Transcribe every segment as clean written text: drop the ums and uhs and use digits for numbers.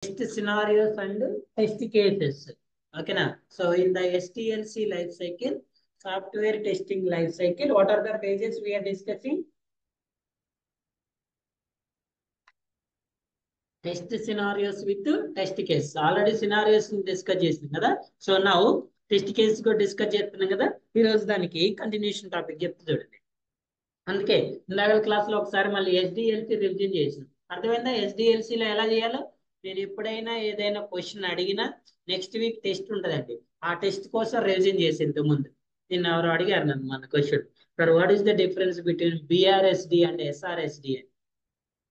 test scenarios and test cases. Okay na? So in the STLC life cycle, software testing life cycle, what are the pages we are discussing? Test scenarios with test cases. Already scenarios discuss చేసింది కదా. So now test cases కూడా discuss చేస్తున్నాం కదా. ఈ రోజు దానికి continuation topic చెప్తే చూడండి. అందుకే ఇందాక క్లాస్ లో ఒకసారి మళ్ళీ SDLC రివిజన్ చేసిన అర్థమైందా? SDLC లో ఎలా చేయాలో నేను ఎప్పుడైనా ఏదైనా క్వశ్చన్ అడిగినా నెక్స్ట్ వీక్ టెస్ట్ ఉంటుందండి. ఆ టెస్ట్ కోసం రివిజన్ చేసి ఇంత ముందు నిన్న ఎవరు అడిగారు నన్ను మన question sir what is the difference between BRSD and SRSD అని.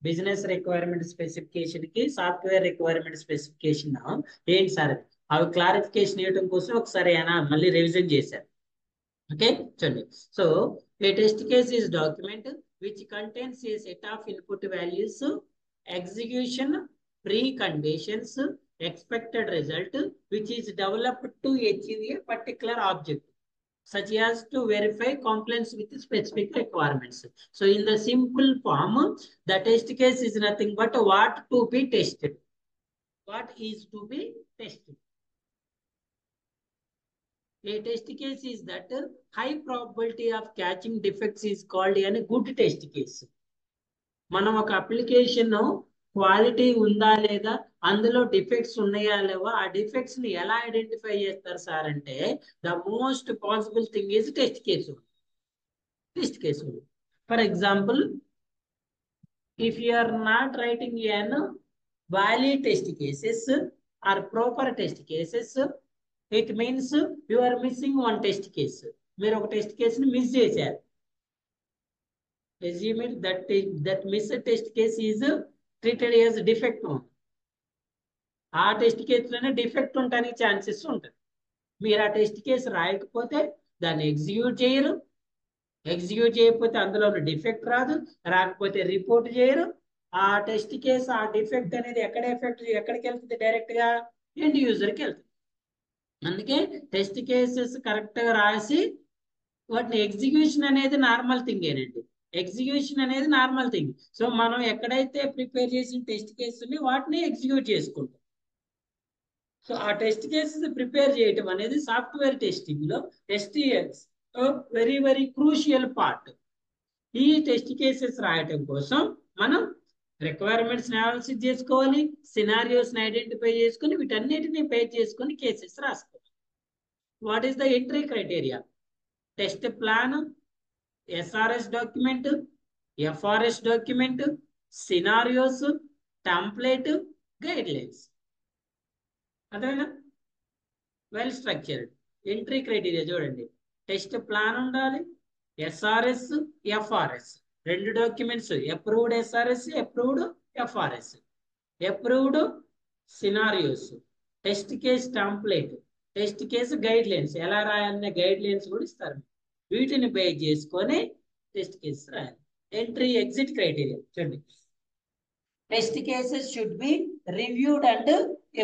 బిజినెస్ రిక్వైర్మెంట్ స్పెసిఫికేషన్ కి సాఫ్ట్వేర్ రిక్వైర్మెంట్ స్పెసిఫికేషన్ ఏంటి సార్ అవి క్లారిఫికేషన్ ఇవ్వడం కోసం ఒకసారి మళ్ళీ రివిజన్ చేశారు. Okay, so a test case is document which contains a set of input values, execution preconditions, expected result which is developed to achieve a particular object such as to verify compliance with specific requirements. So in the simple form, the test case is nothing but what to be tested. What is to be tested? A test case is that high probability of catching defects is called a good test case. మనం ఒక application quality ఉందా లేదా, అందులో defects ఉన్నాయా లేవా, ఆ defects ని ఎలా ఐడెంటిఫై చేస్తారు సార్ అంటే the most possible thing is test case. Test case for example, if you are not writing an valid test cases or proper test cases, it means you are missing one test case. మీరు ఒక test కేసుని miss చేశారు. Assume it that missed test case is treated as defect one. ఆ test కేసులోనే defect ఉండడానికి chances ఉంటుంది. మీరు ఆ test case రాయకపోతే దాన్ని ఎగ్జిక్యూట్ చేయరు. ఎగ్జిక్యూట్ చేయకపోతే అందులో డిఫెక్ట్ రాదు, రాకపోతే రిపోర్ట్ చేయరు. ఆ టెస్ట్ కేసు ఆ డిఫెక్ట్ అనేది ఎక్కడికి వెళ్తుంది? డైరెక్ట్ గా ఎండ్ యూజర్కి వెళ్తుంది. అందుకే టెస్ట్ కేసెస్ కరెక్ట్ గా రాసి వాటిని ఎగ్జిక్యూషన్ అనేది నార్మల్ థింగ్ ఏనండి. ఎగ్జిక్యూషన్ అనేది నార్మల్ థింగ్. సో మనం ఎక్కడైతే ప్రిపేర్ చేసిన టెస్ట్ కేసుని వాటిని ఎగ్జిక్యూట్ చేసుకుంటాం. సో ఆ టెస్ట్ కేసెస్ ప్రిపేర్ చేయటం అనేది సాఫ్ట్వేర్ టెస్టింగ్ లో STLC very very crucial part. ఈ టెస్ట్ కేసెస్ రాయటం కోసం మనం రిక్వైర్మెంట్స్ అనాలిసిస్ చేసుకోవాలి, సినారియోస్ ఐడెంటిఫై చేసుకుని వీటన్నిటిని బేస్ చేసుకుని కేసెస్ రాసుకోవాలి. What is the entry criteria? Test plan, SRS document, FRS document, scenarios, template, guide lines. అదేనా? వెల్ స్ట్రక్చర్డ్ ఎంట్రీ క్రైటీరియా చూడండి. టెస్ట్ ప్లాన్ ఉండాలి, SRS, FRS రెండు documents, approved SRS, approved FRS, approved scenarios, test case template, test case guide lines, ఎలా రాయాలనే guide lines కూడా ఇస్తారు. వీటిని base చేసుకొని test case రాయాలి. ఎంట్రీ ఎగ్జిట్ క్రైటీరియా చూడండి. Test cases should be reviewed and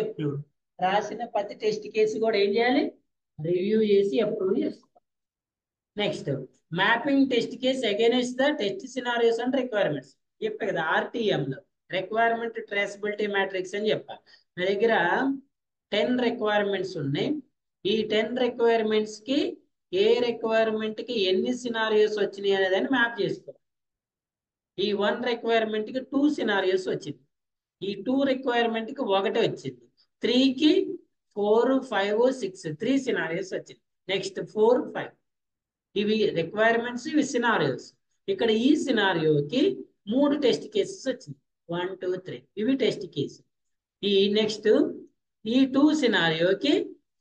approved. రాసిన ప్రతి టెస్ట్ కేసు కూడా ఏం చేయాలి? రివ్యూ చేసి అప్రూవ్ చేసుకోవాలి. Next mapping test case against the test scenarios and requirements. చెప్పా కదా RTM లో రిక్వైర్మెంట్ ట్రేసబిలిటీ మ్యాట్రిక్స్ అని చెప్పా. నా దగ్గర 10 రిక్వైర్మెంట్స్ ఉన్నాయి. ఈ 10 రిక్వైర్మెంట్స్ కి ఏ రిక్వైర్మెంట్ కి ఎన్ని సినారియోస్ వచ్చినాయి అనేది మ్యాప్ చేసుకోవాలి. ఈ 1 రిక్వైర్మెంట్ కి 2 సినారియోస్ వచ్చింది. ఈ 2 రిక్వైర్మెంట్ కి 1 వచ్చింది. 3 కి 4, 5, 6 3 సినారియోస్ వచ్చింది. నెక్స్ట్ 4, 5 ఇవి రిక్వైర్మెంట్స్, ఇవి సినారియోస్. ఇక్కడ ఈ సినారియోకి 3 టెస్ట్ కేసెస్ వచ్చింది. 1, 2, 3 ఇవి టెస్ట్ కేసు. ఈ నెక్స్ట్ ఈ 2 సినారియోకి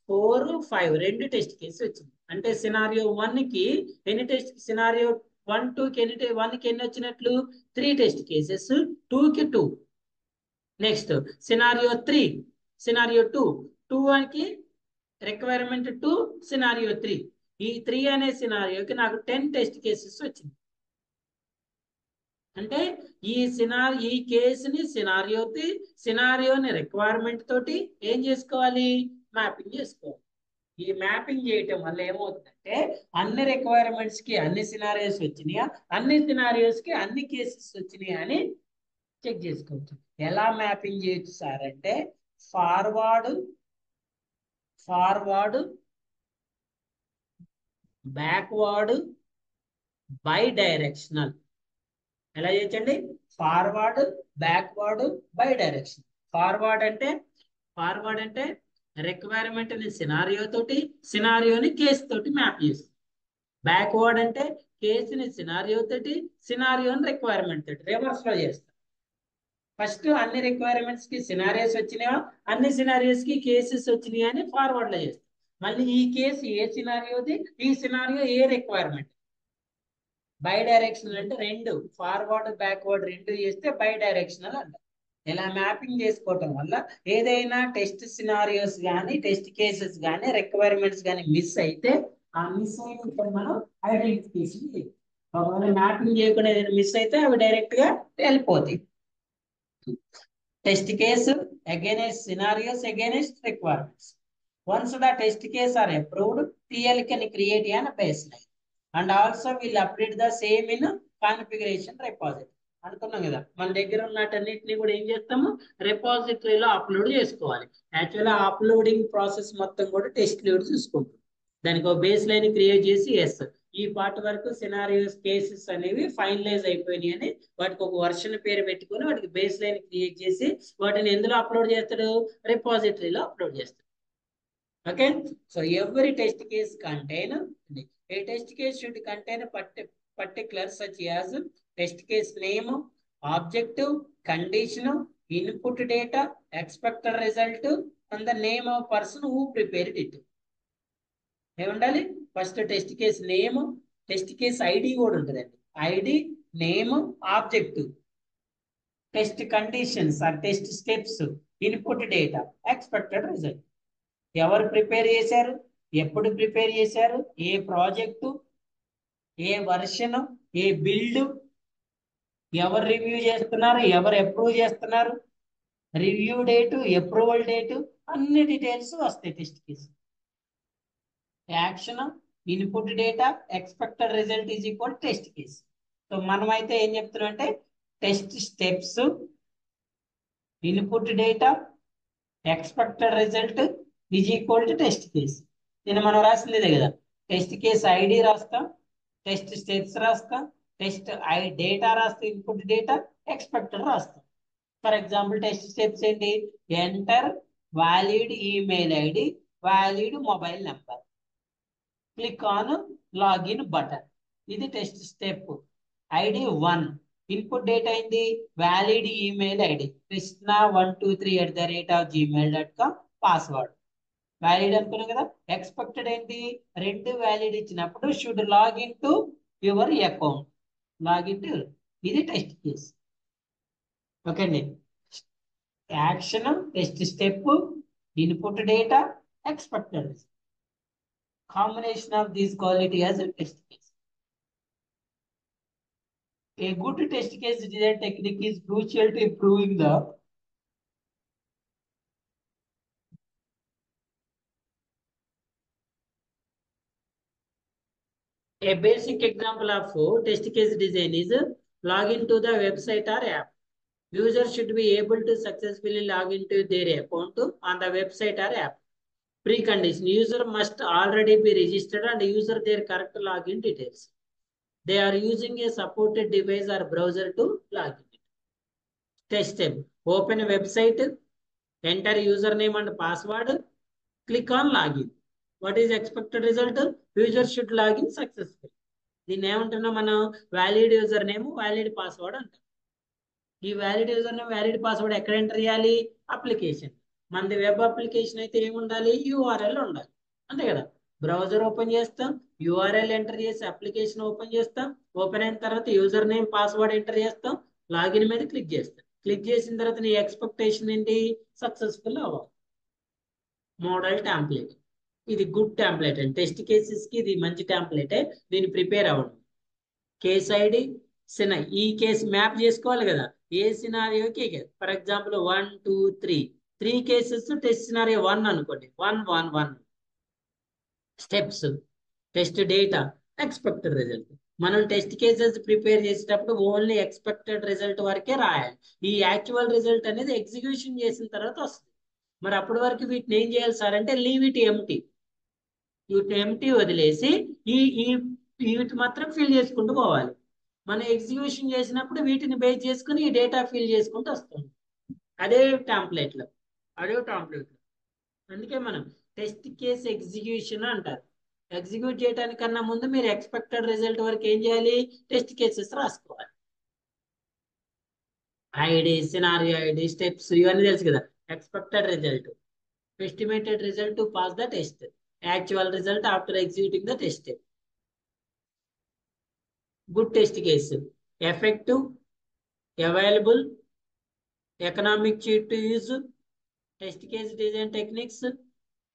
4, 5 2 టెస్ట్ కేసు వచ్చింది. అంటే సినారియో 1 కి ఎన్ని టెస్ట్, సినారియో 1, 2 కి 1 కి ఎన్ని వచ్చినట్లు? 3 టెస్ట్ కేసెస్, 2 కి 2. నెక్స్ట్ సినారియో 3, సినారియో 2 కి రిక్వైర్మెంట్ 2, సినారియో 3. ఈ 3 అనే సినారియోకి నాకు 10 టెస్ట్ కేసెస్ వచ్చింది. అంటే ఈ కేసుని సినారియోని రిక్వైర్మెంట్ తోటి ఏం చేసుకోవాలి? మ్యాపింగ్ చేసుకోవాలి. ఈ మ్యాపింగ్ చేయటం వల్ల ఏమవుతుందంటే అన్ని రిక్వైర్మెంట్స్ కి అన్ని సినారియోస్ వచ్చినాయా, అన్ని సినారియోస్ కి అన్ని కేసెస్ వచ్చినాయా అని చెక్ చేసుకోవచ్చు. ఎలా మ్యాపింగ్ చేయొచ్చు సార్ అంటే ఫార్వర్డ్ బ్యాక్వర్డ్ బై డైరెక్షనల్. ఎలా చేయొచ్చండి? Forward backward by direction. Forward అంటే రిక్వైర్మెంట్ ని సినారియో తోటి, సినారియోని కేసు తోటి మ్యాప్ చేస్తుంది. బ్యాక్వర్డ్ అంటే కేసుని సినారియో తోటి, సినారియోని రిక్వైర్మెంట్ తోటి రివర్స్ లో చేస్తాం. ఫస్ట్ అన్ని రిక్వైర్మెంట్స్ కి సినారియోస్ వచ్చినాయా, అన్ని సినారియోస్ కి కేసెస్ వచ్చినాయా అని ఫార్వర్డ్ లో చేస్తాం. మళ్ళీ ఈ కేసు ఏ సినారియోది, ఈ scenario A requirement. By directional అంటే రెండు, ఫార్వర్డ్ బ్యాక్వర్డ్ రెండు చేస్తే బై డైరెక్షనల్ అంట. ఇలా మ్యాపింగ్ చేసుకోవటం వల్ల ఏదైనా టెస్ట్ సినారియోస్ కానీ, టెస్ట్ కేసెస్ కానీ, రిక్వైర్మెంట్స్ కానీ మిస్ అయితే ఆ మిస్ అయిన మనం ఐడెంటిఫికేషన్ చేయాలి. ఒకవేళ మ్యాపింగ్ చేయకుండా ఏదైనా మిస్ అయితే అవి డైరెక్ట్ గా వెళ్ళిపోతాయి. Test case against scenarios against requirements. Once the test case are approved, TL can create a baseline and also will update the same in configuration repository. అనుకున్నాం కదా, మన దగ్గర ఉన్నటన్నిటిని కూడా ఏం చేస్తాము, రిపాజిటరీలో అప్లోడ్ చేసుకోవాలి. యాక్చువల్గా అప్లోడింగ్ ప్రాసెస్ మొత్తం కూడా టెస్ట్ లీడ్ చూసుకుంటాం. దానికి ఒక బేస్ లైన్ క్రియేట్ చేసి ఈ పార్ట్ వరకు సినారియోస్ కేసెస్ అనేవి ఫైనలైజ్ అయిపోయినాయి అని వాటికి ఒక వర్షన్ పేరు పెట్టుకొని వాటికి బేస్ లైన్ క్రియేట్ చేసి వాటిని ఎందులో అప్లోడ్ చేస్తాడు, రిపాజిటరీలో అప్లోడ్ చేస్తాడు. Okay, so every test case contain A test case should contain particular such as test case name, objective, condition, input data, expected result and the name of person who prepared it. ఏముండాలి? First test case name, test case ID కూడా ఉంటుందండి. ID, name, objective, test conditions or test steps, input data, expected result. ఎవరు prepare చేశారు, ఎప్పుడు prepare చేశారు, ఏ project, ఏ version, ఏ బిల్డ్, ఎవరు రివ్యూ చేస్తున్నారు, ఎవరు అప్రూవ్ చేస్తున్నారు, రివ్యూ డేటు, అప్రూవల్ డేటు, అన్ని డీటెయిల్స్ వస్తాయి test case. Action, input data, expected result is equal test case. So మనం అయితే ఏం చెప్తున్నాం అంటే test steps, input data, expected result is equal to test case. నేను మనం రాసింది ఇదే కదా, టెస్ట్ కేస్ ఐడి రాస్తాం, టెస్ట్ స్టెప్స్ రాస్తాం, టెస్ట్ డేటా రాస్తాం, ఇన్పుట్ డేటా, ఎక్స్పెక్టెడ్ రాస్తాం. ఫర్ ఎగ్జాంపుల్ టెస్ట్ స్టెప్స్ ఏంటి, enter valid email ID, valid mobile number, click on login button. ఇది test step. ID 1, input data అయింది valid email ID krishna123@gmail.com, password valid అనుకున్నాం కదా. Expected ఏంటి, 2 valid ఇచ్చినప్పుడు should login to your account, login to. ఇది test case. Okay అండి, action, test step, input data, expected. Combination of these quality as a test case. A good test case design technique is crucial to improving the a basic example of test case design is login to the website or app. User should be able to successfully log into their account on the website or app. Precondition, user must already be registered and user their correct login details. They are using a supported device or browser to log in. Test step, open a website, enter username and password, click on login. What is expected result? User should log in successfully. దీన్ని ఏమంటున్నాం మనం, valid user name, valid password అంటాం. ఈ valid user name, valid password ఎక్కడ enter చేయాలి, application. మనది web application అయితే ఏముండాలి, యూఆర్ఎల్ ఉండాలి, అంతే కదా. బ్రౌజర్ ఓపెన్ చేస్తాం, యూఆర్ఎల్ ఎంటర్ చేసి అప్లికేషన్ ఓపెన్ చేస్తాం. ఓపెన్ అయిన తర్వాత యూజర్ నేమ్, పాస్వర్డ్ ఎంటర్ చేస్తాం, లాగిన్ మీద క్లిక్ చేస్తాం. క్లిక్ చేసిన తర్వాత నీ ఎక్స్పెక్టేషన్ ఏంటి, సక్సెస్ఫుల్ అవ్వాలి. మోడల్ టెంప్లెట్, ఇది గుడ్ టెంప్లెట్ అండి. టెస్ట్ కేసెస్ కి ఇది మంచి టెంప్లెటే, దీన్ని ప్రిపేర్ అవ్వండి. కేస్ ఐడి, ఈ కేసు మ్యాప్ చేసుకోవాలి కదా, ఏ సినారియోకి. For example 1 2 3 cases, test scenario 1 అనుకోండి, 1 1 1 steps, test data, expected result. మనం టెస్ట్ కేసెస్ ప్రిపేర్ చేసేటప్పుడు ఓన్లీ ఎక్స్పెక్టెడ్ రిజల్ట్ వరకే రాయాలి. ఈ యాక్చువల్ రిజల్ట్ అనేది ఎగ్జిక్యూషన్ చేసిన తర్వాత వస్తుంది. మరి అప్పటి వరకు వీటిని ఏం చేయాలి సార్ అంటే లీవ్ ఇట్ ఎంటీ. వీటిని ఎంటీ వదిలేసి ఈ ఈ వీటి మాత్రం ఫిల్ చేసుకుంటూ పోవాలి. మనం ఎగ్జిక్యూషన్ చేసినప్పుడు వీటిని బేస్ చేసుకుని ఈ డేటా ఫిల్ చేసుకుంటూ వస్తుంది. అదే టెంప్లెట్లో అదే టెంప్లెట్లో అందుకే మనం టెస్ట్ కేస్ ఎగ్జిక్యూషన్ అంటారు. ఎగ్జిక్యూట్ చేయడానికన్నా ముందు మీరు ఎక్స్పెక్టెడ్ రిజల్ట్ వరకు ఏం చేయాలి? టెస్ట్ కేసెస్ రాసుకోవాలి. ఐడి, సినారియో ఐడి, స్టెప్స్ ఇవన్నీ తెలుసు కదా. Expected result, estimated result to pass the test, actual result after executing the test. Good test case, effective, available, economic to use, test case design techniques,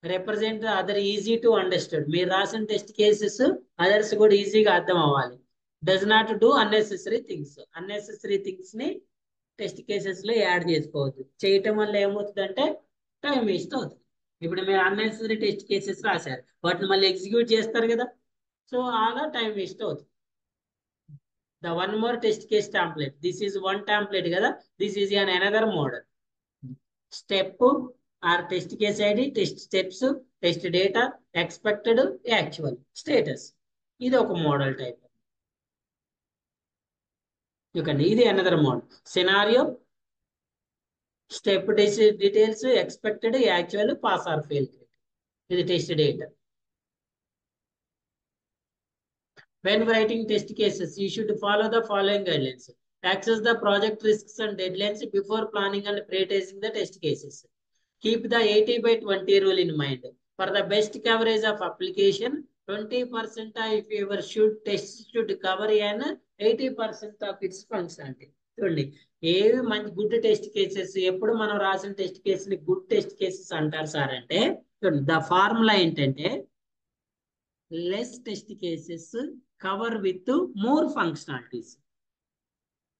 represent other easy to understand. మీరు రాసిన test cases others కూడా ఈజీగా అర్థం అవ్వాలి. Does not do unnecessary things. Unnecessary things ని test cases లో add చేసుకోవద్దు. చేయటం వల్ల ఏమవుతుందంటే టైం వేస్ట్ అవుతుంది. ఇప్పుడు మీరు అన్నెసెసరీ టెస్ట్ కేసెస్ రాశారు, వాటిని మళ్ళీ ఎగ్జిక్యూట్ చేస్తారు కదా, సో అలా టైం వేస్ట్ అవుతుంది. The one more test case template, this is one template కదా, this is an another model. Step or test case ID, test steps, test data, expected, actual, status. ఇది ఒక model type. చూడండి ఇది another model. Scenario, step details, expected, actual, pass or fail. ఇది test data. When writing test cases, you should follow the following guidelines. Access the project risks and deadlines before planning and prioritizing the test cases. Keep the 80/20 rule in mind. For the best coverage of application, 20% of your test should cover an 80% of its functionality. చూడండి ఏవి మంచి good test cases, ఎప్పుడు మనం రాసిన test case ని good test cases అంటారు sir అంటే, చూడండి ద ఫార్ములా ఏంటంటే less test cases cover with more functionalities.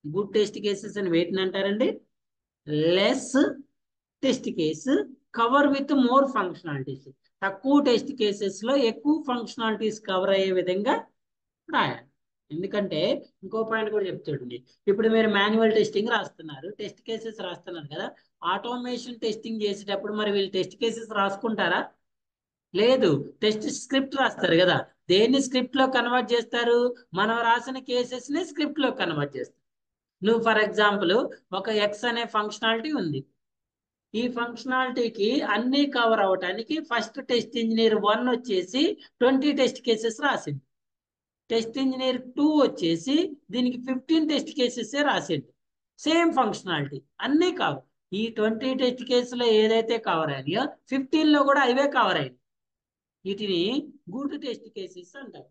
Good test cases అని వేటిని అంటారండి? Less test case cover with more functionalities. తక్కువ టెస్ట్ కేసెస్ లో ఎక్కువ ఫంక్షనాలిటీస్ కవర్ అయ్యే విధంగా రాయాలి. ఎందుకంటే ఇంకో పాయింట్ కూడా చెప్తాడండి. ఇప్పుడు మీరు మాన్యువల్ టెస్టింగ్ రాస్తున్నారు, టెస్ట్ కేసెస్ రాస్తున్నారు కదా, ఆటోమేషన్ టెస్టింగ్ చేసేటప్పుడు మరి వీళ్ళు టెస్ట్ కేసెస్ రాసుకుంటారా? లేదు, టెస్ట్ స్క్రిప్ట్ రాస్తారు కదా. దేన్ని స్క్రిప్ట్ లో కన్వర్ట్ చేస్తారు? మనం రాసిన కేసెస్ ని స్క్రిప్ట్ లో కన్వర్ట్ చేస్తారు. నువ్వు ఫర్ ఎగ్జాంపుల్ ఒక ఎక్స్ అనే ఫంక్షనాలిటీ ఉంది. ఈ ఫంక్షనాలిటీకి అన్ని కవర్ అవటానికి ఫస్ట్ టెస్ట్ ఇంజనీర్ 1 వచ్చేసి 20 టెస్ట్ కేసెస్ రాసింది. టెస్ట్ ఇంజనీర్ 2 వచ్చేసి దీనికి 15 టెస్ట్ కేసెస్ రాసింది. సేమ్ ఫంక్షనాలిటీ అన్ని కవర్. ఈ 20 టెస్ట్ కేసులో ఏదైతే కవర్ అయ్యాయో 15 లో కూడా అవే కవర్ అయ్యాయి. వీటిని గుడ్ టెస్ట్ కేసెస్ అంటారు.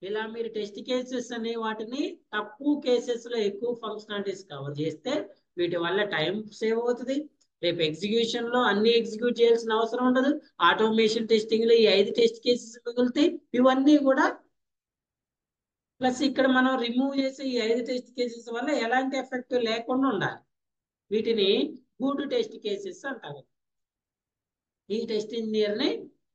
ఇలా మీరు టెస్ట్ కేసెస్ అనే వాటిని తక్కువ కేసెస్ లో ఎక్కువ ఫంక్షనాలిటీస్ కవర్ చేస్తే వీటి వల్ల టైం సేవ్ అవుతుంది. రేపు ఎగ్జిక్యూషన్ లో అన్ని ఎగ్జిక్యూట్ చేయాల్సిన అవసరం ఉండదు. ఆటోమేషన్ టెస్టింగ్ లో ఈ 5 టెస్ట్ కేసెస్ మిగులుతాయి. ఇవన్నీ కూడా ప్లస్ ఇక్కడ మనం రిమూవ్ చేసే ఈ 5 టెస్ట్ కేసెస్ వల్ల ఎలాంటి ఎఫెక్ట్ లేకుండా ఉండాలి. వీటిని గుడ్ టెస్ట్ కేసెస్ అంటారు. ఈ టెస్ట్ ఇంజనీర్ ని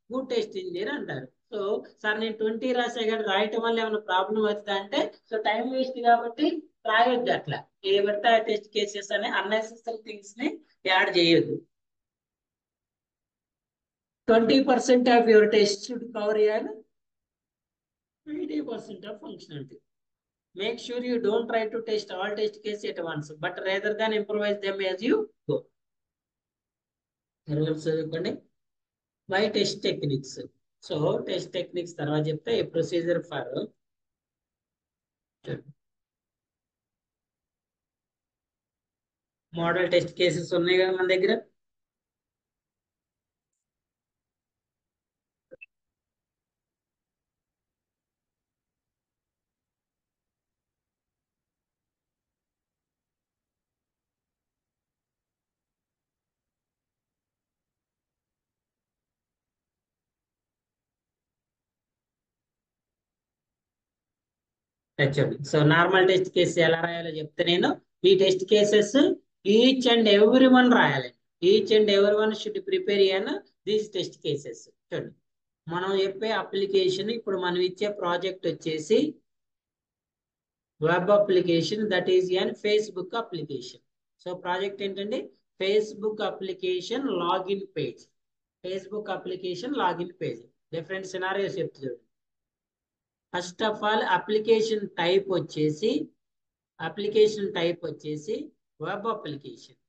గుడ్ టెస్ట్ ఇంజనీర్ అంటారు. సో సార్ నేను 20 రాసే కానీ రాయటం వల్ల ఏమైనా ప్రాబ్లం అవుతుందా అంటే, సో టైం వేస్ట్ కాబట్టి రాయొద్దు. అట్లా ఏ పడితే టెస్ట్ కేసెస్ అనే అన్నెసెసరీ థింగ్స్ ని యాడ్ చేయొద్దు. 20% of your test should cover చేయాలి 80% of functionality. Make sure you don't try to test all test cases at once, but rather than improvise them as you go. Why test techniques? So test techniques తర్వాత చెప్తే a procedure for model test cases ఉన్నాయి కదా మన దగ్గర. So normal test case ఎలా రాయాలో చెప్తే నేను ఈ test cases each and every one రాయాలి. Each and every one should prepare చేయను దీస్ టెస్ట్ కేసెస్. చూడండి మనం చెప్పే అప్లికేషన్, ఇప్పుడు మనం ఇచ్చే ప్రాజెక్ట్ వచ్చేసి web application, that is an Facebook application. So project ఏంటండి? Facebook application login page. Facebook application login page different scenarios చెప్తుంది. First of all application type వచ్చేసి వెబ్ అప్లికేషన్.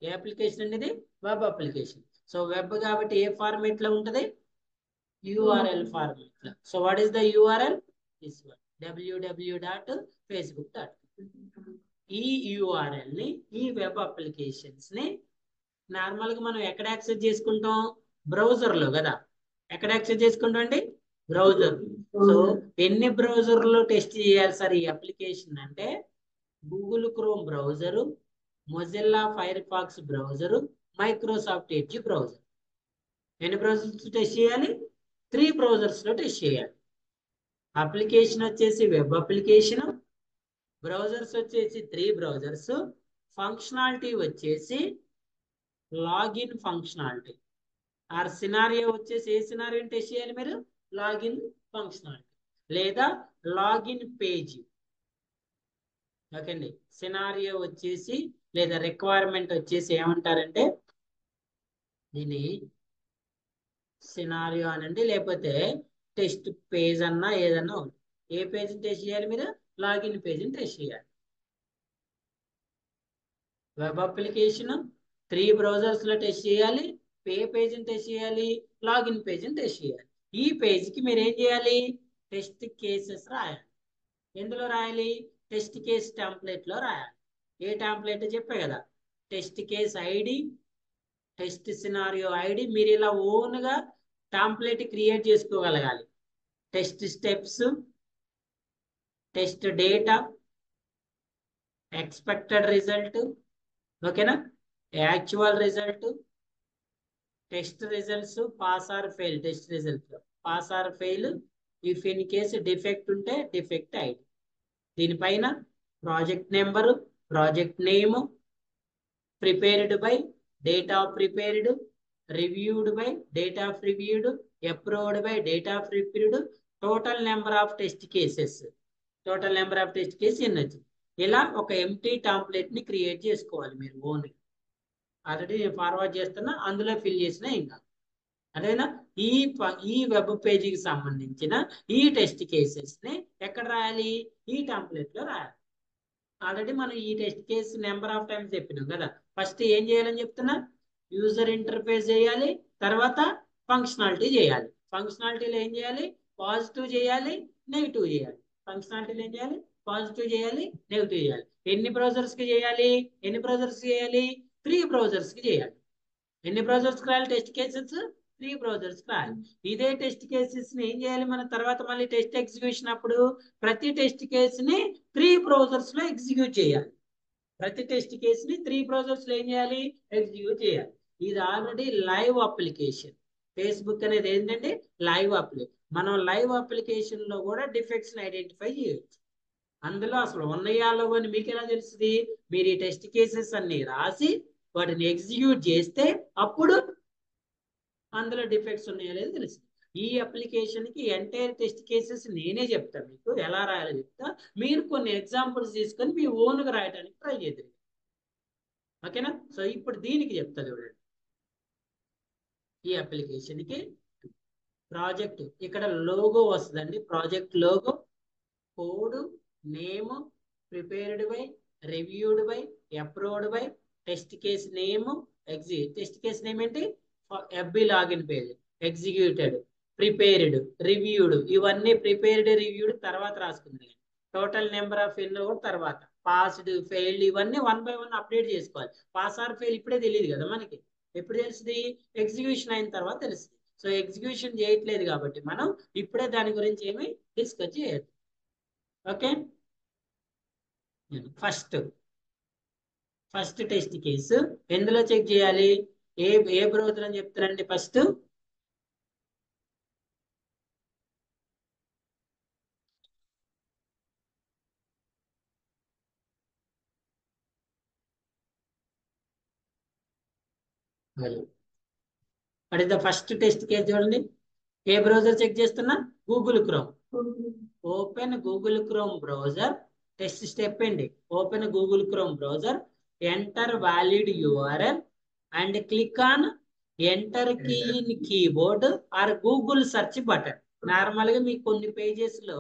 ఏ అప్లికేషన్ అనేది? Web application. సో వెబ్ కాబట్టి ఏ format లో ఉంటది? URL format లో. So what is the URL? This one, www.facebook.com. ఈ యూఆర్ఎల్ ని, ఈ వెబ్ అప్లికేషన్స్ ని నార్మల్ గా మనం ఎక్కడ యాక్సెస్ చేసుకుంటాం? బ్రౌజర్ లో కదా. ఎక్కడ యాక్సెస్ చేసుకుంటాం అండి? బ్రౌజర్. సో ఎన్ని బ్రౌజర్ లో టెస్ట్ చేయాలి సార్ ఈ అప్లికేషన్ అంటే? Google Chrome browser, Mozilla Firefox browser, Microsoft Edge browser. ఎన్ని బ్రౌజర్స్ టెస్ట్ చేయాలి? 3 బ్రౌజర్స్ లో టెస్ట్ చేయాలి. అప్లికేషన్ వచ్చేసి వెబ్ అప్లికేషన్, బ్రౌజర్స్ వచ్చేసి 3 బ్రౌజర్స్, ఫంక్షనాలిటీ వచ్చేసి లాగిన్ ఫంక్షనాలిటీ. ఆర్ సినారియో వచ్చేసి ఏ సినారియోని టెస్ట్ చేయాలి మీరు? లాగిన్ ఫంక్షనాలిటీ లేదా లాగిన్ పేజ్. ఓకే అండి. సినారియో వచ్చేసి లేదా రిక్వైర్మెంట్ వచ్చేసి ఏమంటారంటే దీన్ని సినారియో అనండి, లేకపోతే టెస్ట్ పేజ్ అన్నా ఏదన్నా. ఏ పేజ్ని టెస్ట్ చేయాలి మీరు? లాగిన్ పేజ్ని టెస్ట్ చేయాలి. వెబ్ అప్లికేషన్ 3 బ్రౌజర్స్ లో టెస్ట్ చేయాలి. ఏ పేజ్ని టెస్ట్ చేయాలి? లాగిన్ పేజ్ని టెస్ట్ చేయాలి. ఈ పేజ్కి మీరు ఏం చేయాలి? టెస్ట్ కేసెస్ రాయాలి. ఎందులో రాయాలి? టెస్ట్ కేస్ టెంప్లెట్ లో రాయాలి. ఏ టెంప్లెట్ చెప్పే కదా, test case ID, test scenario ID. మీరు ఇలా ఓన్ గా టెంప్లెట్ క్రియేట్ చేసుకోగలగాలి. Test steps, test data, expected result, ఓకేనా, actual result, test results, pass or fail. Test result pass or fail. If in case defect ఉంటే defect ID. దీనిపైన project number, project name, prepared by, date of prepared, reviewed by, date of reviewed, approved by, date of reviewed, total number of test cases. Total number of test cases ఎన్నొచ్చు. ఇలా ఒక empty template ని create చేసుకోవాలి మీరు own. Already నేను forward చేస్తున్నా, అందులో fill చేసినా ఇంకా అదేనా. ఈ వెబ్ పేజీకి సంబంధించిన ఈ టెస్ట్ కేసెస్ ని ఎక్కడ రాయాలి? ఈ టెంప్లెట్ లో రాయాలి. ఆల్రెడీ మనం ఈ test case number of times చెప్పినాం కదా. ఫస్ట్ ఏం చేయాలని చెప్తున్నా? యూజర్ ఇంటర్ఫేస్ చేయాలి, తర్వాత ఫంక్షనాలిటీ చేయాలి. ఫంక్షనాలిటీలో ఏం చేయాలి? పాజిటివ్ చేయాలి, నెగిటివ్ చేయాలి. ఫంక్షనాలిటీలో ఏం చేయాలి? పాజిటివ్ చేయాలి, నెగిటివ్ చేయాలి. ఎన్ని బ్రౌజర్స్ కి చేయాలి? 3 బ్రౌజర్స్ కి చేయాలి. ఎన్ని బ్రౌజర్స్ రాయాలి? టెస్ట్ కేసెస్ 3 బ్రౌజర్స్ రాయాలి. ఇదే టెస్ట్ కేసెస్ ని ఏం చేయాలి మన తర్వాత మళ్ళీ టెస్ట్ ఎగ్జిక్యూషన్ అప్పుడు? ప్రతి టెస్ట్ కేసు ని 3 బ్రౌజర్స్ లో ఎగ్జిక్యూట్ చేయాలి. ప్రతి టెస్ట్ కేసుని 3 బ్రౌజర్స్ లో ఏం చేయాలి? ఎగ్జిక్యూట్ చేయాలి. ఇది ఆల్రెడీ లైవ్ అప్లికేషన్. ఫేస్బుక్ అనేది ఏంటంటే లైవ్ అప్లికేషన్. మనం లైవ్ అప్లికేషన్ లో కూడా డిఫెక్ట్స్ ని ఐడెంటిఫై చేయొచ్చు. అందులో అసలు ఉన్నాయాలో అని మీకు ఎలా తెలుస్తుంది? మీరు ఈ టెస్ట్ కేసెస్ అన్ని రాసి వాటిని ఎగ్జిక్యూట్ చేస్తే అప్పుడు అందులో డిఫెక్ట్స్ ఉన్నాయో లేదో తెలుస్తుంది. ఈ అప్లికేషన్ కి ఎంటైర్ టెస్ట్ కేసెస్ నేనే చెప్తాను, మీకు ఎలా రాయాలో చెప్తా. మీరు కొన్ని ఎగ్జాంపుల్స్ తీసుకొని మీ ఓన్ గా రాయడానికి ట్రై చేద్దరు. ఓకేనా. సో ఇప్పుడు దీనికి చెప్తా చూడండి. ఈ అప్లికేషన్ కి ప్రాజెక్ట్ ఇక్కడ లోగో వస్తుందండి. Project logo, code name, prepared by, reviewed by, approved by, test case name, test case name ఏంటి? FB login page, executed, prepared, reviewed. ఇవన్నీ ప్రిపేర్డ్, రివ్యూడ్ తర్వాత రాసుకుంది. టోటల్ నెంబర్ ఆఫ్ ఎన్నో తర్వాత, పాస్డ్, ఫెయిల్డ్, ఇవన్నీ 1 by 1 update చేసుకోవాలి. Pass or fail ఇప్పుడే తెలియదు కదా మనకి. ఎప్పుడు తెలుస్తుంది? ఎగ్జిక్యూషన్ అయిన తర్వాత తెలుస్తుంది. సో ఎగ్జిక్యూషన్ చేయట్లేదు కాబట్టి మనం ఇప్పుడే దాని గురించి ఏమి డిస్కస్ చేయొద్దు. ఓకే. ఫస్ట్ టెస్ట్ కేసు ఎందులో చెక్ చేయాలి? ఏ బ్రౌజర్ అని చెప్తారండి? First what is the first test case చూడండి. ఏ బ్రౌజర్ చెక్ చేస్తున్నా? Google Chrome. Open Google Chrome browser. Test step ఏంటి? Open Google Chrome browser. enter valid URL and click on enter key in keyboard or Google search button. Normal గా మీకు కొన్ని pages లో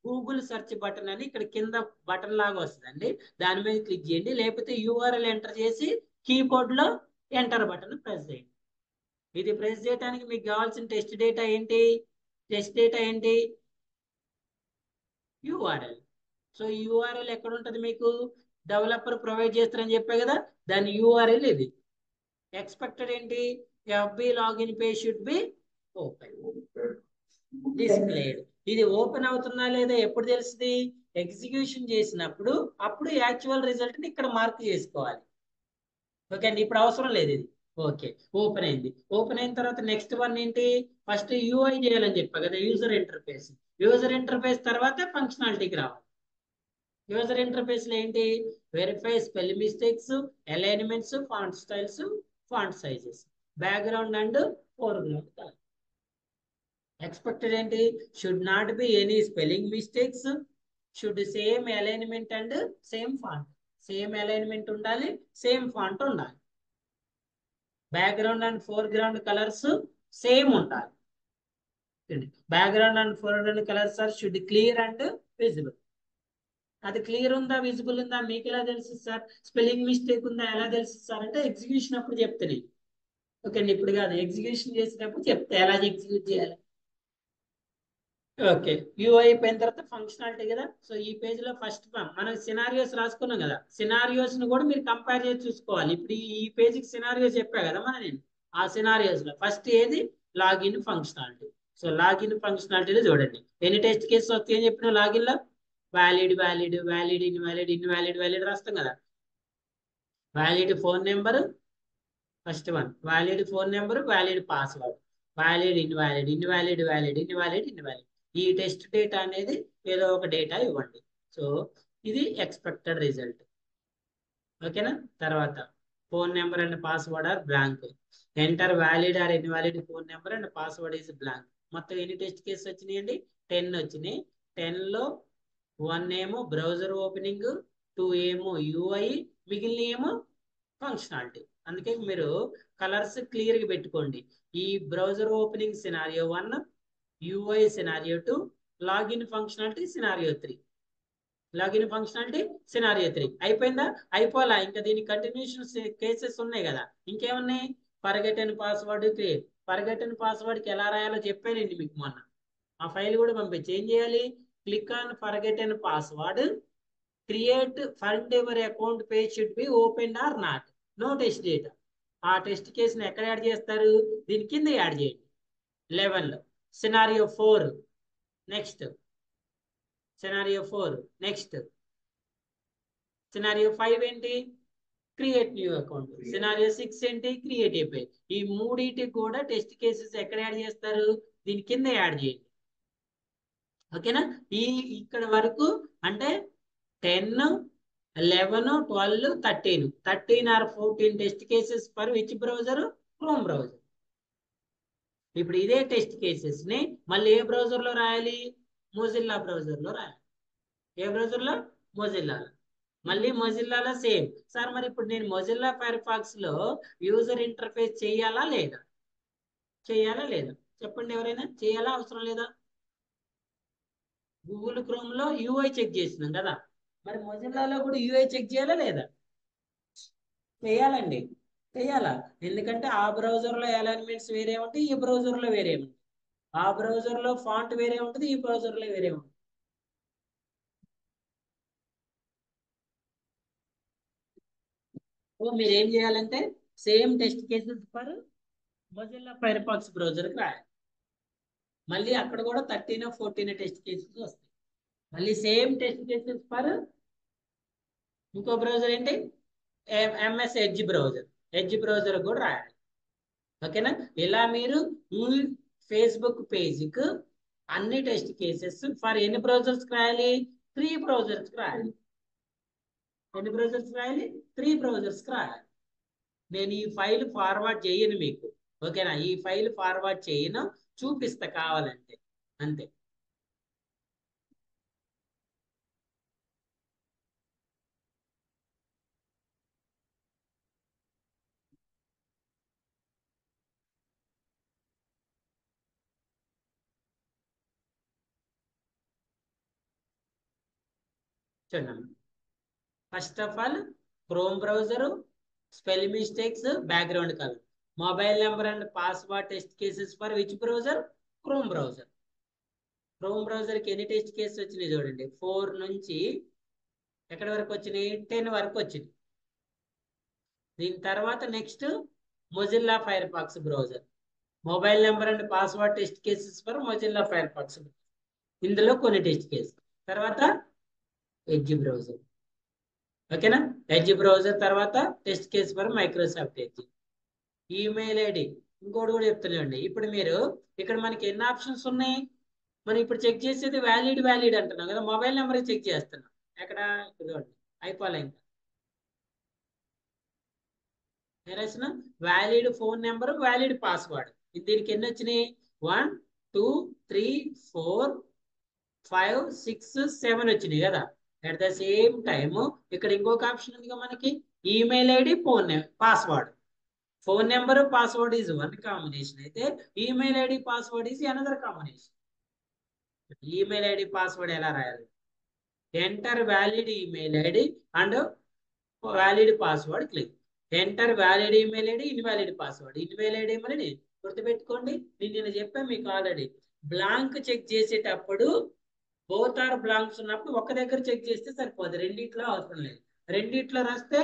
Google search button అని ఇక్కడ కింద button లాగా వస్తుందండి, దాని మీద క్లిక్ చేయండి, లేకపోతే యూఆర్ఎల్ ఎంటర్ చేసి కీబోర్డ్ లో ఎంటర్ బటన్ ప్రెస్ చేయండి. ఇది ప్రెస్ చేయడానికి మీకు కావాల్సిన టెస్ట్ డేటా ఏంటి? టెస్ట్ డేటా ఏంటి? యూఆర్ఎల్. సో యూఆర్ఎల్ ఎక్కడ ఉంటుంది మీకు? డెవలపర్ ప్రొవైడ్ చేస్తారని చెప్పే కదా, దాని యూఆర్ఎల్ ఇది. ఎక్స్పెక్టెడ్ ఏంటి? FB login page should be open displayed. ఇది ఓపెన్ అవుతుందా లేదా ఎప్పుడు తెలుస్తుంది? ఎగ్జిక్యూషన్ చేసినప్పుడు, అప్పుడు యాక్చువల్ రిజల్ట్ ని ఇక్కడ మార్క్ చేసుకోవాలి. ఓకే అండి, ఇప్పుడు అవసరం లేదు ఇది. ఓకే, ఓపెన్ అయింది. ఓపెన్ అయిన తర్వాత నెక్స్ట్ వన్ ఏంటి? ఫస్ట్ యూఐ చేయాలని చెప్పా కదా, యూజర్ ఇంటర్ఫేస్. యూజర్ ఇంటర్ఫేస్ తర్వాత ఫంక్షనాలిటీకి రావాలి. యూజర్ ఇంటర్ఫేస్ లో ఏంటి? Verify spell mistakes, alignments, font styles, font sizes, background and foreground colour. Expected ఏంటి? Should not be any spelling mistakes, should same alignment and same font. Same alignment ఉండాలి, same font ఉండాలి. Background and foreground colours same ఉండాలి. Background and foreground colours are should clear and visible. అది clear ఉందా, visible ఉందా మీకు ఎలా తెలుసు sir? Spelling mistake ఉందా ఎలా తెలుసు సార్ అంటే ఎగ్జిక్యూషన్ అప్పుడు చెప్తాను. ఓకే అండి, ఇప్పుడు కాదు, ఎగ్జిక్యూషన్ చేసేటప్పుడు చెప్తే ఎలా ఎగ్జిక్యూట్ చేయాలి. ఓకే, యూఐ అయిపోయిన తర్వాత ఫంక్షనాలిటీ కదా. సో ఈ పేజ్ లో ఫస్ట్ మనం సినారియోస్ రాసుకున్నాం కదా, సినారియోస్ ను కూడా మీరు కంపేర్ చేసి చూసుకోవాలి. ఇప్పుడు ఈ పేజీకి సినారియోస్ చెప్పా కదా నేను, ఆ సినారియోస్ లో ఫస్ట్ ఏది? Login functionality. సో లాగిన్ ఫంక్షనాలిటీలో చూడండి ఎన్ని టెస్ట్ కేసెస్ వస్తాయని చెప్పిన లాగిన్ లో. Valid valid valid invalid invalid valid రాస్తాం కదా. Valid phone number first one, valid phone number, valid password, valid invalid invalid valid invalid invalid. ఈ టెస్ట్ డేటా అనేది ఏదో ఒక డేటా ఇవ్వండి. సో ఇది ఎక్స్పెక్టెడ్ రిజల్ట్. ఓకేనా? తర్వాత phone number and password are blank. Enter valid or invalid phone number and password is blank. మొత్తం ఎన్ని టెస్ట్ కేసెస్ వచ్చినాయండి? 10 వచ్చినాయి. 10 లో 1 ఏమో బ్రౌజర్ ఓపెనింగ్, 2 ఏమో యూఐ, మిగిలిన ఏమో ఫంక్షనాలిటీ. అందుకే మీరు కలర్స్ క్లియర్ గా పెట్టుకోండి. ఈ browser opening scenario 1, UI scenario 2, login functionality scenario 3. Login functionality scenario 3 అయిపోయిందా? అయిపోలా, ఇంకా దీనికి కంటిన్యూషన్ కేసెస్ ఉన్నాయి కదా. ఇంకేమున్నాయి? Forget and password create. Forget and password కి ఎలా రాయాలో చెప్పానండి మీకు మొన్న. ఆ ఫైల్ కూడా పంపించి ఏం చేయాలి? Click on forget and password, create find your account page should be open or not, no test data. ఆ టెస్ట్ కేసుని ఎక్కడ యాడ్ చేస్తారు? దీని కింద యాడ్ చేయండి 11 లో. Scenario 4 next, scenario 4 next, scenario 5 ఏంటి? Create new account. సినారియో 6 ఏంటి? Create a page. ఈ మూడింటికి కూడా టెస్ట్ కేసెస్ ఎక్కడ యాడ్ చేస్తారు? దీని కింద యాడ్ చేయండి. ఓకేనా? ఇక్కడ వరకు అంటే 10, 11, 12, 13 or 14 test cases for which browser? Chrome browser. ఇప్పుడు ఇదే టెస్ట్ కేసెస్ ని మళ్ళీ ఏ బ్రౌజర్ లో రాయాలి? మొజిల్లా బ్రౌజర్ లో రాయాలి. ఏ బ్రౌజర్ లో? మొజిల్లాలో. మళ్ళీ మొజిల్లాలో సేమ్. సార్ మరి ఇప్పుడు నేను మొజిల్లా ఫైర్ ఫాక్స్ లో యూజర్ ఇంటర్ఫేస్ చేయాలా లేదా? చేయాలా లేదా చెప్పండి, ఎవరైనా చేయాలా అవసరం లేదా? గూగుల్ క్రోమ్ లో యూఐ చెక్ చేసినాం కదా, మరి మొజిల్లాలో కూడా యూఐ చెక్ చేయాలా లేదా? చేయాలండి, చేయాలా. ఎందుకంటే ఆ బ్రౌజర్ లో అలైన్మెంట్స్ వేరే ఉంటాయి, ఈ బ్రౌజర్ లో వేరే ఉంటాయి. ఆ బ్రౌజర్ లో ఫాంట్ వేరే ఉంటుంది, ఈ బ్రౌజర్ లో వేరే ఉంటుంది. సో మీరు ఏం చేయాలంటే same test cases for Mozilla Firefox browser కి రాయాలి. మళ్ళీ అక్కడ కూడా 13, 14 టెస్ట్ కేసెస్ వస్తాయి. మళ్ళీ సేమ్ టెస్ట్ కేసెస్ ఫర్ ఇంకో బ్రౌజర్ ఏంటి? MS edge browser. Edge browser కూడా రాయాలి. ఓకేనా? ఇలా మీరు ఈ ఫేస్బుక్ పేజ్కి అన్ని టెస్ట్ కేసెస్ ఫర్ ఎన్ని బ్రౌజర్స్ రాయాలి? 3 బ్రౌజర్స్ రాయాలి. ఎన్ని బ్రౌజర్స్ రాయాలి? 3 బ్రౌజర్స్ రాయాలి. నేను ఈ ఫైల్ ఫార్వర్డ్ చేయను మీకు. ఓకేనా? ఈ ఫైల్ ఫార్వర్డ్ చేయను, చూపిస్తా కావాలంటే, అంతే. చూడండి. First of all chrome browser, spell mistakes, background colour, mobile number and password test cases for which browser? Chrome browser. Chrome browser కి ఎన్ని టెస్ట్ కేసెస్ వచ్చినాయి చూడండి, 4 నుంచి ఎక్కడి వరకు వచ్చినాయి, 10 వరకు వచ్చింది. దీని తర్వాత next Mozilla Firefox browser, mobile number and password test cases for Mozilla Firefox, ఇందులో కొన్ని టెస్ట్ కేసెస్. తర్వాత ఎడ్జ్ బ్రౌజర్, ఓకేనా. ఎడ్జ్ బ్రౌజర్ తర్వాత test case for Microsoft Edge. Email ID ఇంకోటి కూడా చెప్తున్నాండి. ఇప్పుడు మీరు ఇక్కడ మనకి ఎన్ని ఆప్షన్స్ ఉన్నాయి, మనం ఇప్పుడు చెక్ చేసేది వ్యాలిడ్ అంటున్నాం కదా, మొబైల్ నెంబర్ చెక్ చేస్తున్నాం. ఎక్కడ ఇదిగోండి అయిపోలే ఇంకా రాసిన valid phone number, valid password. దీనికి ఎన్ని వచ్చినాయి, 1 2 3 4 5 6 7 వచ్చినాయి కదా. అట్ ద సేమ్ టైమ్ ఇక్కడ ఇంకొక ఆప్షన్ ఉంది మనకి, email ID phone password. Phone number password is one combination అయితే email ID password is another combination. Email ID password ఎలా రాయాలి, enter valid email ID and valid password click. Enter valid email ID, invalid password. Invalid ID మరి గుర్తుపెట్టుకోండి, నేను చెప్పాను మీకు already. Blank check చేసేటప్పుడు both are blanks ఉన్నప్పుడు ఒక దగ్గర చెక్ చేస్తే సరిపోదు, రెండిట్లో అవసరం లేదు. రెండిట్లో రాస్తే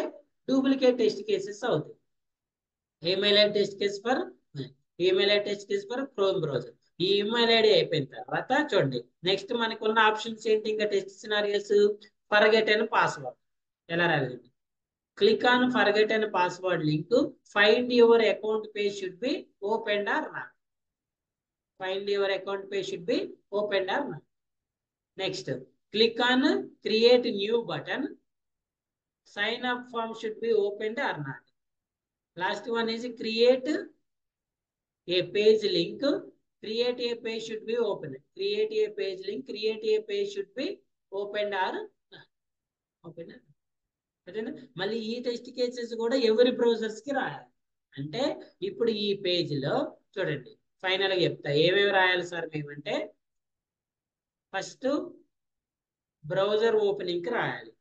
డూప్లికేట్ టెస్ట్ కేసెస్ అవుతాయి. Email ID test case for Chrome browser. ఈ ఈమెయిల్ ఐడి అయిపోయిన తర్వాత చూడండి నెక్స్ట్ మనకు ఉన్న ఆప్షన్స్ ఏంటి, ఇంకా test scenarios. Forget and password ఎలా రాయాలి, click on forget and password link, find your account page should be opened or not. Find your account page should be opened or not. Next, click on create new button. Sign up form should be opened or not. Last one is create a page link. Create a page should be opened. Create a page link. Create a page should be opened or not. Opened. మళ్ళీ ఈ test cases కూడా ఎవరి browsers కి రాయాలి. అంటే ఇప్పుడు ఈ page లో చూడండి ఫైనల్ గా చెప్తా ఏమేమి రాయాలి సార్ మేమంటే, ఫస్ట్ బ్రౌజర్ ఓపెనింగ్ కి రాయాలి.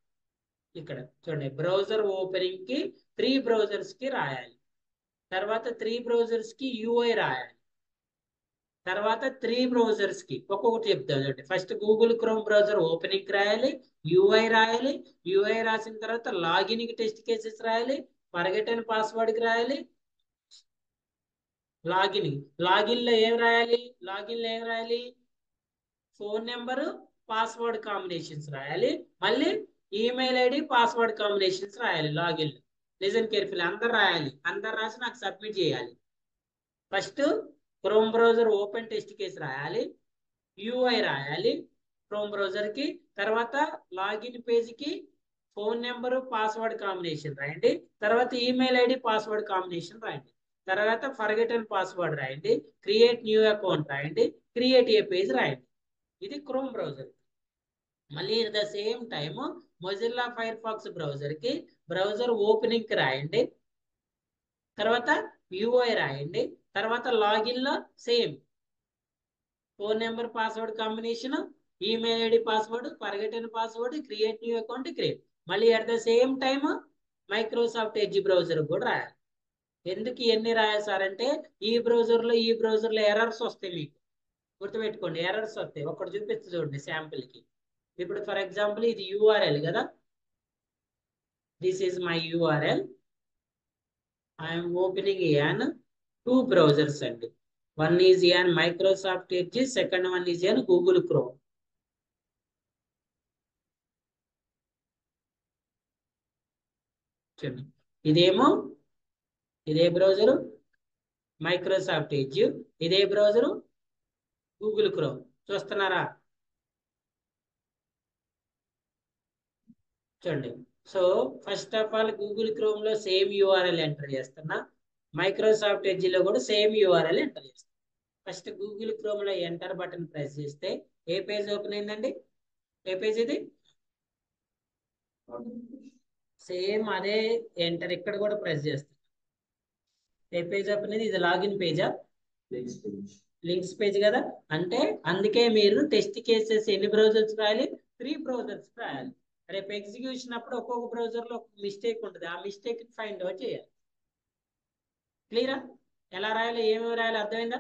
ఇక్కడ చూడండి బ్రౌజర్ ఓపెనింగ్ కి 3 బ్రౌజర్స్ కి రాయాలి. తర్వాత 3 బ్రౌజర్స్ కి యూఐ రాయాలి. తర్వాత 3 బ్రౌజర్స్ కి ఒక్కొక్కటి చెప్తాను చూడండి. First Google Chrome browser opening కి రాయాలి, యూఐ రాయాలి. యూఐ రాసిన తర్వాత లాగిన్ కి టెస్ట్ కేసెస్ రాయాలి, ఫర్గెట్ అండ్ పాస్వర్డ్ కి రాయాలి. లాగిన్ లో ఏం రాయాలి, ఫోన్ నెంబరు పాస్వర్డ్ కాంబినేషన్స్ రాయాలి. మళ్ళీ ఈమెయిల్ ఐడి పాస్వర్డ్ కాంబినేషన్స్ రాయాలి. లాగిన్ లిజన్ కేర్ఫుల్ అందరు రాయాలి. అందరు రాసి నాకు సబ్మిట్ చేయాలి. First Chrome browser open test case రాయాలి, యూఐ రాయాలి క్రోమ్ బ్రౌజర్ కి. తర్వాత లాగిన్ పేజ్ కి ఫోన్ నెంబరు పాస్వర్డ్ కాంబినేషన్ రాయండి. తర్వాత ఈమెయిల్ ఐడి పాస్వర్డ్ కాంబినేషన్ రాయండి. తర్వాత ఫర్గెట్ అండ్ పాస్వర్డ్ రాయండి. క్రియేట్ న్యూ అకౌంట్ రాయండి. క్రియేట్ ఏ పేజ్ రాయండి. ఇది క్రోమ్ బ్రౌజర్. మళ్ళీ at the same time Mozilla Firefox browser కి బ్రౌజర్ ఓపెనింగ్ కి రాయండి. తర్వాత యూఐ రాయండి. తర్వాత లాగిన్ లో same phone number password combination, email ID password, forget and password, create new account create. మళ్ళీ at the same time Microsoft Edge browser కూడా రాయాలి. ఎందుకు ఇవన్నీ రాయాలి సార్ అంటే ఈ బ్రౌజర్ లో ఎర్రర్స్ వస్తాయి. మీకు గుర్తుపెట్టుకోండి ఎర్రర్స్ వస్తాయి. ఒకటి చూపిస్తుంది చూడండి శాంపుల్ కి. ఇప్పుడు ఫర్ ఎగ్జాంపుల్ ఇది యూఆర్ఎల్ కదా, this is my URL. I'm opening an 2 browsers అండి. One is an Microsoft Edge, second one is an Google Chrome. చూడండి ఇదే బ్రౌజరు మైక్రోసాఫ్ట్ ఎడ్జ్, ఇదే బ్రౌజరు గూగుల్ క్రోమ్. చూస్తున్నారా చూడండి. So first of all Google Chrome లో same URL enter చేస్తున్నా, Microsoft Edge లో కూడా సేమ్ యూఆర్ఎల్ ఎంటర్ చేస్తున్నా. ఫస్ట్ గూగుల్ క్రోమ్ లో ఎంటర్ బటన్ ప్రెస్ చేస్తే ఏ పేజ్ ఓపెన్ అయిందండి, ఏ పేజ్ ఇది, సేమ్ అదే ఎంటర్ ఇక్కడ కూడా ప్రెస్ చేస్తాం. ఏ పేజ్ ఓపెన్ అయింది, ఇది లాగిన్ పేజా, లింక్స్ పేజ్ కదా. అంటే అందుకే మీరు టెస్ట్ కేసెస్ ఎన్ని బ్రౌజర్స్ రాయాలి, 3 బ్రౌజర్స్ రాయాలి. రేపు ఎగ్జిక్యూషన్ అప్పుడు ఒక్కొక్క బ్రౌజర్లో ఒక మిస్టేక్ ఉంటుంది, ఆ మిస్టేక్ ఫైండ్ అవుట్ చేయాలి. క్లియరా? ఎలా రాయాలి, ఏమేమి రాయాలి అర్థమైందా?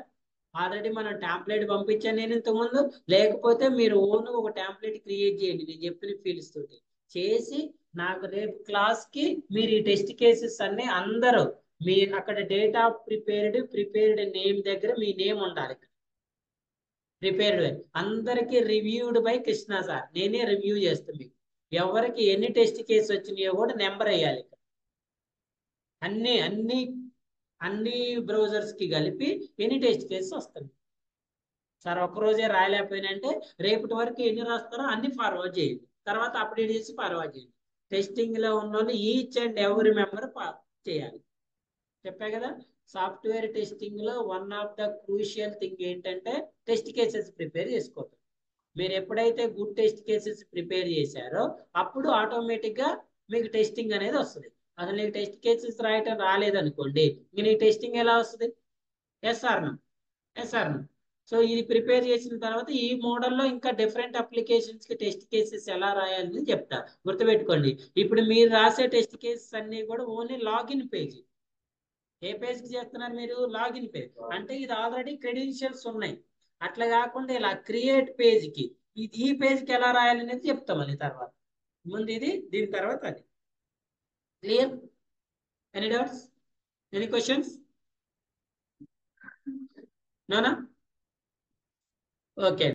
ఆల్రెడీ మనం టెంప్లెట్ పంపించాను నేను ఇంతకుముందు. లేకపోతే మీరు ఓన్ ఒక టెంప్లెట్ క్రియేట్ చేయండి నేను చెప్పిన ఫీల్డ్స్ తోటి చేసి నాకు రేపు క్లాస్ కి మీరు ఈ టెస్ట్ కేసెస్ అన్ని అందరూ మీ అక్కడ డేట్ ఆఫ్ ప్రిపేర్డ్ నేమ్ దగ్గర మీ నేమ్ ఉండాలి. ప్రిపేర్డ్ బై అందరికి రివ్యూడ్ బై కృష్ణ సార్, నేనే రివ్యూ చేస్తాను మీకు. ఎవరికి ఎన్ని టెస్ట్ కేసు వచ్చినాయో కూడా నెంబర్ వేయాలి. అన్ని అన్ని అన్ని బ్రౌజర్స్ కి కలిపి ఎన్ని టెస్ట్ కేసెస్ వస్తుంది సార్. ఒక్కరోజే రాయలేకపోయినంటే రేపటి వరకు ఎన్ని రాస్తారో అన్ని ఫార్వర్డ్ చేయండి, తర్వాత అప్డేట్ చేసి ఫార్వర్డ్ చేయండి. టెస్టింగ్ లో ఉన్న వాళ్ళు ఈచ్ అండ్ ఎవరి మెంబర్ చేయాలి. చెప్పా కదా, సాఫ్ట్వేర్ టెస్టింగ్ లో one of the crucial thing ఏంటంటే టెస్ట్ కేసెస్ ప్రిపేర్ చేసుకోవడం. మీరు ఎప్పుడైతే గుడ్ టెస్ట్ కేసెస్ ప్రిపేర్ చేశారో అప్పుడు ఆటోమేటిక్ గా మీకు టెస్టింగ్ అనేది వస్తుంది. అసలు నీకు టెస్ట్ కేసెస్ రాయటం రాలేదనుకోండి, ఇంక నీ టెస్టింగ్ ఎలా వస్తుంది? ఎస్ఆర్ సో ఇది ప్రిపేర్ చేసిన తర్వాత ఈ మోడల్లో ఇంకా డిఫరెంట్ అప్లికేషన్స్ కి టెస్ట్ కేసెస్ ఎలా రాయాలని చెప్తా, గుర్తుపెట్టుకోండి. ఇప్పుడు మీరు రాసే టెస్ట్ కేసెస్ అన్ని కూడా ఓన్లీ లాగిన్ పేజీ. ఏ పేజ్ కి చేస్తున్నారు మీరు? లాగిన్ పేజ్ అంటే ఇది ఆల్రెడీ క్రెడెన్షియల్స్ ఉన్నాయి. అట్లా కాకుండా ఇలా క్రియేట్ పేజ్ కి ఈ పేజ్ కి ఎలా రాయాలనేది చెప్తాం అని తర్వాత. ముందు ఇది, దీని తర్వాత అది. Clear? Any doubts, any questions? నోనా? ఓకే.